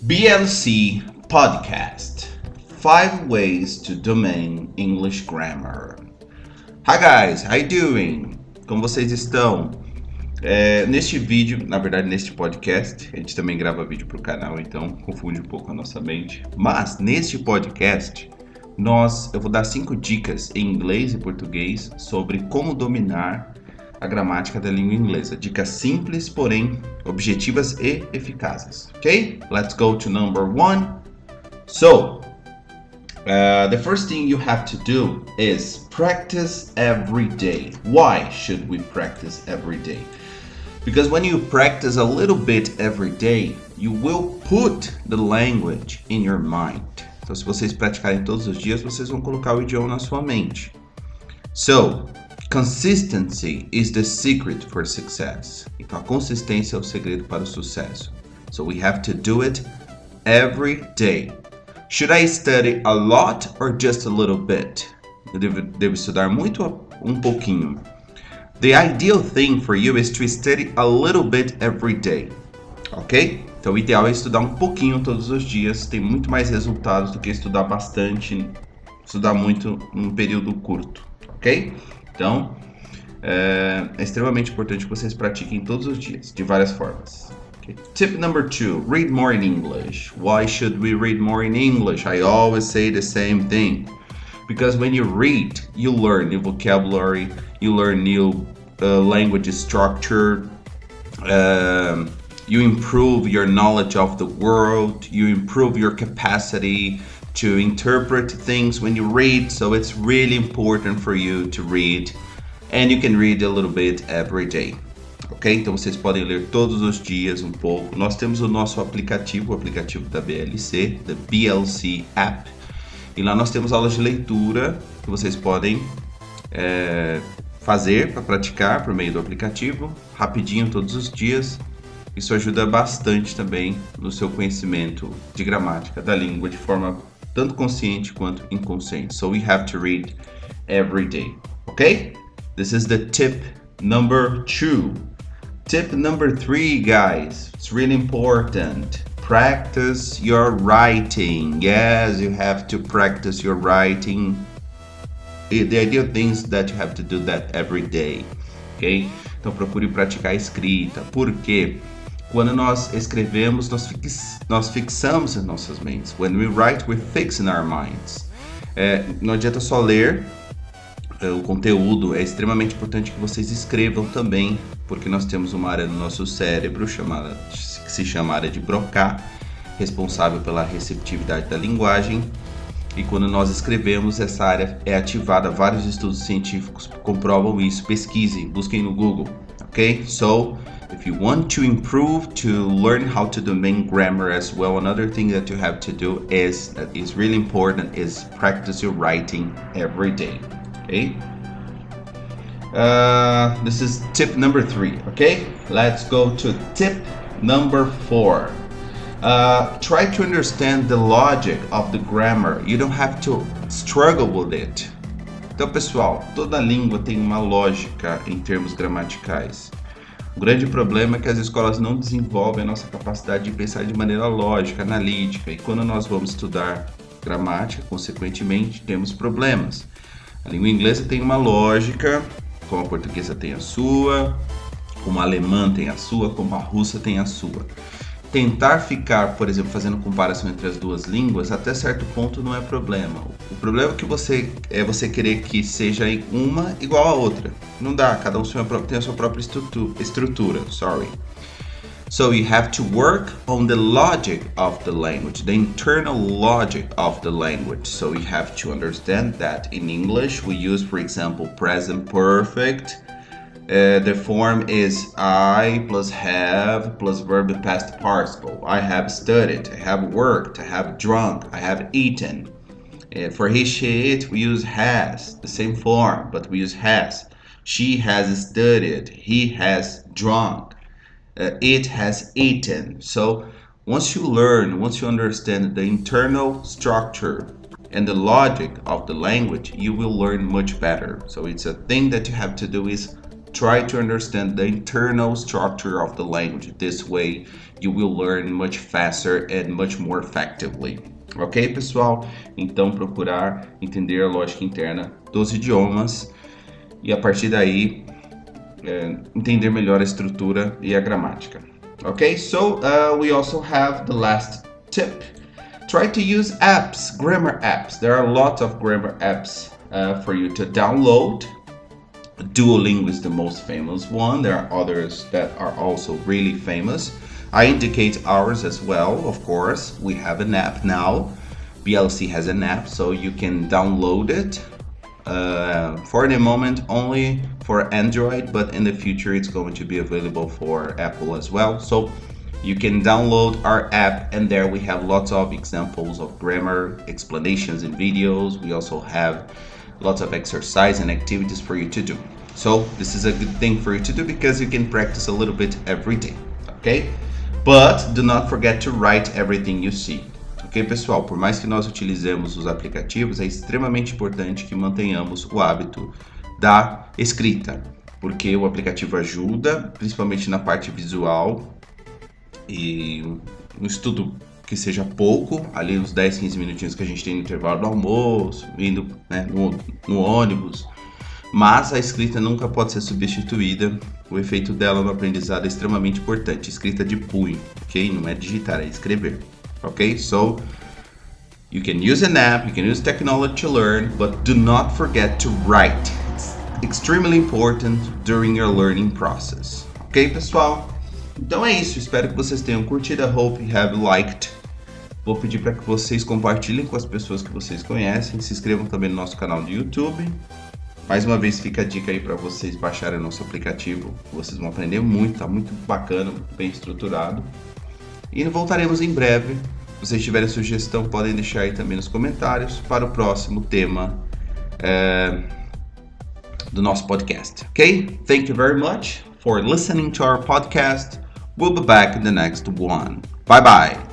BLC Podcast 5 Ways to Domain English Grammar. Hi guys, how you doing? Como vocês estão? Neste vídeo, na verdade neste podcast, a gente também grava vídeo para o canal, então confunde um pouco a nossa mente. Mas neste podcast, eu vou dar 5 dicas em inglês e português sobre como dominar a gramática da língua inglesa. Dicas simples, porém objetivas e eficazes. Ok? Let's go to number 1. So, the first thing you have to do is practice every day. Why should we practice every day? Because when you practice a little bit every day, you will put the language in your mind. Então, se vocês praticarem todos os dias, vocês vão colocar o idioma na sua mente. So, consistency is the secret for success. Então, a consistência é o segredo para o sucesso. So, we have to do it every day. Should I study a lot or just a little bit? Eu devo estudar muito ou um pouquinho? The ideal thing for you is to study a little bit every day. Ok? Então, o ideal é estudar um pouquinho todos os dias. Tem muito mais resultados do que estudar bastante, estudar muito num período curto. Ok? Então, é extremamente importante que vocês pratiquem todos os dias, de várias formas. Okay. Tip number 2, read more in English. Why should we read more in English? I always say the same thing. Because when you read, you learn new vocabulary, you learn new language structure, you improve your knowledge of the world, you improve your capacity to interpret things when you read, so it's really important for you to read, and you can read a little bit every day, ok? Então vocês podem ler todos os dias um pouco. Nós temos o nosso aplicativo, o aplicativo da BLC, da BLC App, e lá nós temos aulas de leitura que vocês podem fazer para praticar por meio do aplicativo, rapidinho todos os dias. Isso ajuda bastante também no seu conhecimento de gramática da língua de forma tanto consciente quanto inconsciente. So we have to read every day. Okay? This is the tip number 2. Tip number 3, guys. It's really important. Practice your writing. Yes, you have to practice your writing. The ideal thing is that you have to do that every day. Ok? Então procure praticar a escrita. Por quê? Quando nós escrevemos, nós fixamos em nossas mentes. When we write, we fix in our minds. Não adianta só ler o conteúdo, é extremamente importante que vocês escrevam também, porque nós temos uma área no nosso cérebro que se chama área de Broca, responsável pela receptividade da linguagem. E quando nós escrevemos, essa área é ativada. Vários estudos científicos comprovam isso. Pesquisem, busquem no Google. Ok? So, if you want to improve, to learn how to domain grammar as well, another thing that you have to do that is really important is practice your writing every day. Okay? This is tip number 3. Okay? Let's go to tip number 4. Try to understand the logic of the grammar. You don't have to struggle with it. Então, pessoal, toda língua tem uma lógica em termos gramaticais. O grande problema é que as escolas não desenvolvem a nossa capacidade de pensar de maneira lógica, analítica. E quando nós vamos estudar gramática, consequentemente, temos problemas. A língua inglesa tem uma lógica, como a portuguesa tem a sua, como a alemã tem a sua, como a russa tem a sua. Tentar ficar, por exemplo, fazendo comparação entre as duas línguas, até certo ponto não é problema. O problema é você querer que seja uma igual a outra. Não dá, cada um tem a sua própria estrutura. So you have to work on the logic of the language, the internal logic of the language. So you have to understand that in English we use, for example, present perfect. The form is I plus have plus verb past participle. I have studied, I have worked, I have drunk, I have eaten. For he, she, it, we use has, the same form, but we use has. She has studied, he has drunk, it has eaten. So once you understand the internal structure and the logic of the language, you will learn much better. So it's a thing that you have to do is try to understand the internal structure of the language. This way, you will learn much faster and much more effectively. Ok, pessoal? Então, procurar entender a lógica interna dos idiomas e a partir daí entender melhor a estrutura e a gramática. Ok, so we also have the last tip. Try to use apps, grammar apps. There are lots of grammar apps for you to download. Duolingo is the most famous one. There are others that are also really famous. I indicate ours as well, of course. We have an app now. BLC has an app, so you can download it. For the moment, only for Android, but in the future, it's going to be available for Apple as well. So you can download our app, and there we have lots of examples of grammar, explanations, and videos. We also have lots of exercise and activities for you to do. So this is a good thing for you to do because you can practice a little bit every day, okay? But do not forget to write everything you see. Ok, pessoal? Por mais que nós utilizemos os aplicativos, é extremamente importante que mantenhamos o hábito da escrita, porque o aplicativo ajuda, principalmente na parte visual, e um estudo que seja pouco, ali uns 10, 15 minutinhos que a gente tem no intervalo do almoço, indo no ônibus, mas a escrita nunca pode ser substituída. O efeito dela no aprendizado é extremamente importante. Escrita de punho, ok? Não é digitar, é escrever, ok? So, you can use an app, you can use technology to learn, but do not forget to write. It's extremely important during your learning process. Ok, pessoal? Então é isso. Espero que vocês tenham curtido. I hope you have liked. Vou pedir para que vocês compartilhem com as pessoas que vocês conhecem. Se inscrevam também no nosso canal do YouTube. Mais uma vez fica a dica aí para vocês baixarem o nosso aplicativo. Vocês vão aprender muito, tá muito bacana, muito bem estruturado. E voltaremos em breve. Se vocês tiverem sugestão, podem deixar aí também nos comentários para o próximo tema do nosso podcast. Ok? Thank you very much for listening to our podcast. We'll be back in the next one. Bye bye.